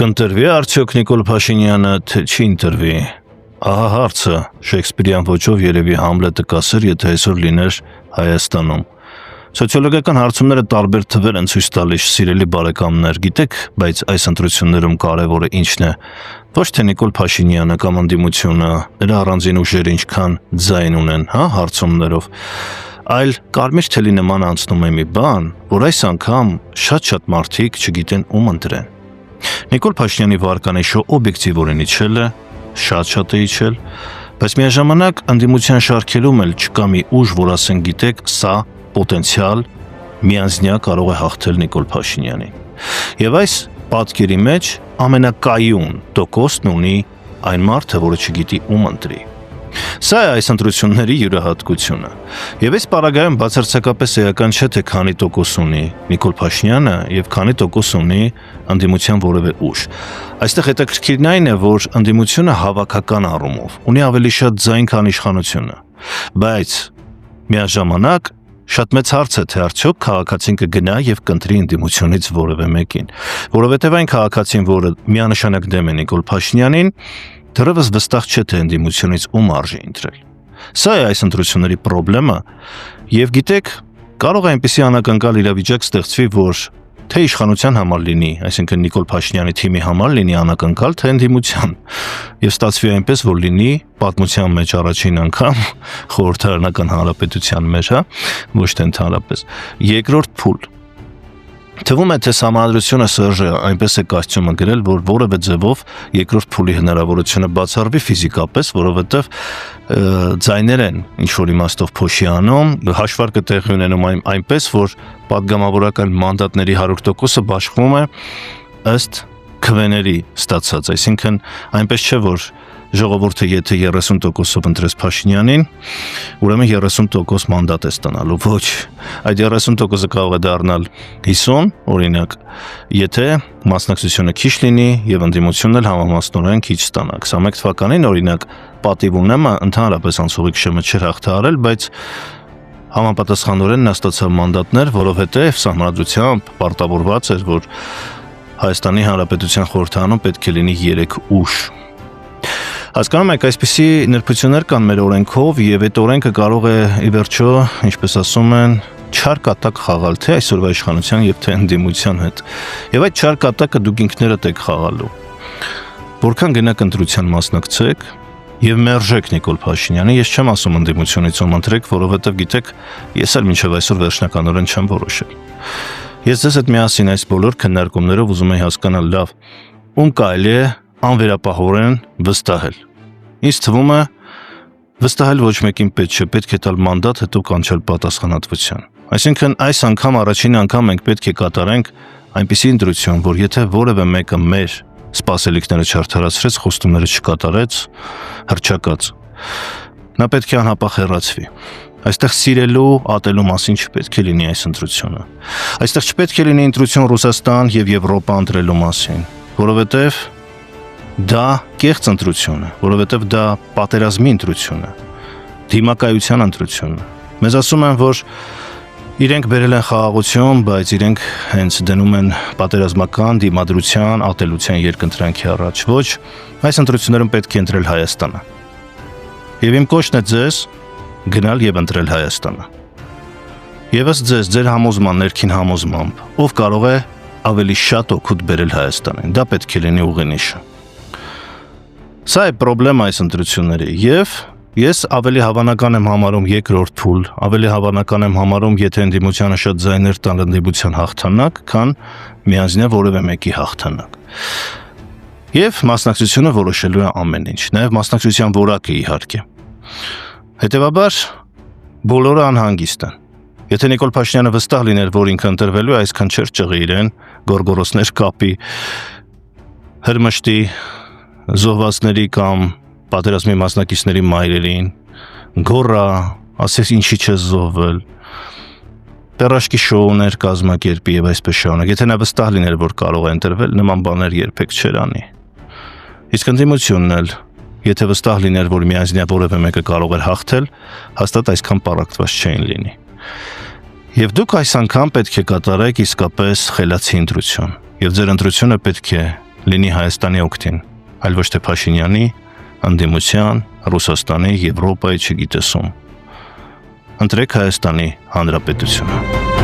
Կընտրվի արդյոք Նիկոլ Փաշինյանը, թե չի ընտրվի։ Ահա հարցը Շեքսպիրյան ոճով երևի Համլետը կասեր, եթե այսօր լիներ Հայաստանում։ Սոցիոլոգիական հարցումները տարբեր թվեր են ցույց տալիս, սիրելի բարեկամներ, գիտեք, բայց այս ընտրություններում կարևորը ինչն է։ Ոչ թե Նիկոլ Փաշինյանը կամ ընդդիմությունը, նրա առանձին ուժերը ինչքան ձայն ունեն, հարցումներով, այլ կարմիր թելի նման անցնում է մի բան, որ այս անգամ շատ մարդիկ չգիտեն ում ընտրեն։ Նիկոլ Փաշինյանի վարկանիշը օբյեկտիվորեն իջել է, շատ է իջել, բայց միաժամանակ ընդդիմության շարքերում էլ չկա մի ուժ, որ ասեն գիտեք, սա պոտենցիալ միանձնյա կարող է հաղթել Նիկոլ Փաշինյանին։ Եվ այս պատկերի մեջ ամենակայուն տոկոսն ունի այն մարդը, որը չգիտի ում ընտրի։ Սա է այս ընտրությունների յուրահատկությունը։ Եվ այս պարագայում բացարձակապես էական չէ, թե քանի տոկոս ունի Նիկոլ Փաշինյանը եւ քանի տոկոս ունի ընդդիմության որևէ ուժ։ Այստեղ հետաքրքիրն այն է, որ ընդդիմությունը հավաքական առումով ունի ավելի շատ ձայն, քան իշխանությունը։ Բայց միաժամանակ շատ մեծ հարց է, թե արդյոք քաղաքացին կգնա եւ կընտրի ընդդիմությունից որևէ մեկին, որովհետեւ այն քաղաքացին, որը միանշանակ դեմ է Նիկոլ Փաշինյանին, դեռևս վստահ չէ, թե ընդդիմությունից ում արժի ընտրել։ Սա է այս ընտրությունների խնդրեմը, եւ գիտեք, կարող է այնպիսի անակնկալ իրավիճակ ստեղծվի, որ թե իշխանության համար լինի, այսինքն Նիկոլ Փաշինյանի թիմի համար լինի անակնկալ, թե ընդդիմության, եւ ստացվի այնպես, որ լինի պատմության մեջ առաջին անգամ խորհրդարանական հանրապետության մեջ, ոչ թե ընդհանրապես, երկրորդ փուլ։ Թվում է, թե Սահմանադրությունը Սերժը այնպես է կոստյումը գրել, որ որևէ ձևով երկրորդ փուլի հնարավորությունը բացառվի ֆիզիկապես, որովհետև ձայներ են ինչ-որ իմաստով փոշի անում, հաշվարկը տեղի ունենում այնպես, որ պատգամավորական մանդատների 100%-ը բաշխվում է ըստ քվեների ստացած, այսինքն այնպես չէ, որ ժողովուրդը եթե 30%-ով ընտրեց Փաշինյանին, ուրեմն 30% մանդատ է ստանալու, ոչ, այդ 30%-ը կարող է դառնալ 50, օրինակ, եթե մասնակցությունը քիչ լինի եւ ընդդիմությունն էլ համամասնորեն քիչ ստանա։ 21 թվականին, օրինակ, պատիվ ունեմ, ընդհանրապես անցողիկ շեմը չէր հաղթահարել, բայց համապատասխանորեն նա ստացավ մանդատներ, որովհետեւ Սահմանադրությամբ պարտավորված էր, որ Հայաստանի Հանրապետության խորհրդարանում պետք է լինի 3 ուժ։ Հասկանում եք, այսպիսի նրբություններ կան մեր օրենքով եւ այդ օրենքը կարող է ի վերջո, ինչպես ասում են, չար կատակ խաղալ թե այսօրվա իշխանության եւ թե ընդդիմության հետ։ Եվ այդ չար կատակը դուք ինքներդ եք խաղալու։ Որքան գնաք ընտրության մասնակցեք եւ մերժեք Նիկոլ Փաշինյանը, ես չեմ ասում ընդդիմությունից ում ընտրեք, որովհետեւ գիտեք, ես էլ մինչեւ այսօր վերջնականորեն չեմ որոշել։ Ես ձեզ հետ միասին այս բոլոր քննարկումներով ուզում եի հասկանալ լավ, ում կարելի է անվերապահորեն վստահել։ Ինձ թվում է վստահել ոչ մեկին պետք է տալ մանդատ, հետո կանչել պատասխանատվության։ Այսինքն այս անգամ առաջին անգամ մենք պետք է կատարենք այնպիսի ընտրություն, որ եթե որևէ մեկը մեր սպասելիքները չարդարացրեց, խոստումները չկատարեց, հռչակած, նա պետք է անհապաղ հեռացվի։ Այստեղ սիրելու, ատելու մասին չպետք է լինի այս ընտրությունը։ Այստեղ չպետք է լինի ընտրություն Ռուսաստան եւ Եվրոպա ընտրելու մասին, որովհետեւ դա կեղծ ընտրություն է, որովհետև դա պատերազմի ընտրություն է, դիմակայության ընտրություն է։ Մեզ ասում են, որ իրենք բերել են խաղաղություն, բայց իրենք հենց դնում են պատերազմական դիմադրության, ատելության երկընտրանքի առաջ։ Ոչ, այս ընտրություններում պետք է ընտրել Հայաստանը։ Եվ իմ կոչն է ձեզ գնալ եւ ընտրել Հայաստանը։ Եվ ըստ ձեզ, ձեր համոզման, ներքին համոզմամբ, ով կարող է ավելի շատ օգուտ բերել Հայաստանին, դա պետք է լինի ուղենիշը։ Սա է խնդրեմը այս ընտրությունների եւ ես ավելի հավանական եմ համարում երկրորդ փուլ, ավելի հավանական եմ համարում, եթե ընդդիմությանը շատ ձայներ տան ընդդիմության հաղթանակ, քան միանձնյա որևէ մեկի հաղթանակ։ Եվ մասնակցությունը որոշելու է ամեն ինչ, նաեւ մասնակցության որակը իհարկե։ Հետևաբար բոլորը անհանգիստ են։ Եթե Նիկոլ Փաշինյանը վստահ լիներ, որ ինքը ընտրվելու է, այսքան չէր ճղի իրեն, գորգորոսներ կապի, հրմշտի զոհվածների կամ պատերազմի մասնակիցների մայրերին, գոռա, ասես ինչի չէ զոհվել, տերաշկի շոուներ կազմակերպի եւ այսպես շարունակ։ Եթե նա վստահ լիներ, որ կարող է ընտրվել, նման բաներ երբեք չէր անի։ Իսկ ընդդիմությունն էլ, եթե վստահ լիներ, որ միանձնյա որևէ մեկը կարող էր հաղթել, հաստատ այսքան պառակտված չէին լինի։ Եվ դուք այս անգամ պետք է կատարեք իսկապես խելացի ընտրություն, եւ ձեր ընտրությունը պետք է լինի Հայաստանի օգտին, այլ ոչ թե Փաշինյանի, ընդդիմության, Ռուսաստանի, Եվրոպայի չգիտես ում։ Ընտրեք Հայաստանի Հանրապետությունը։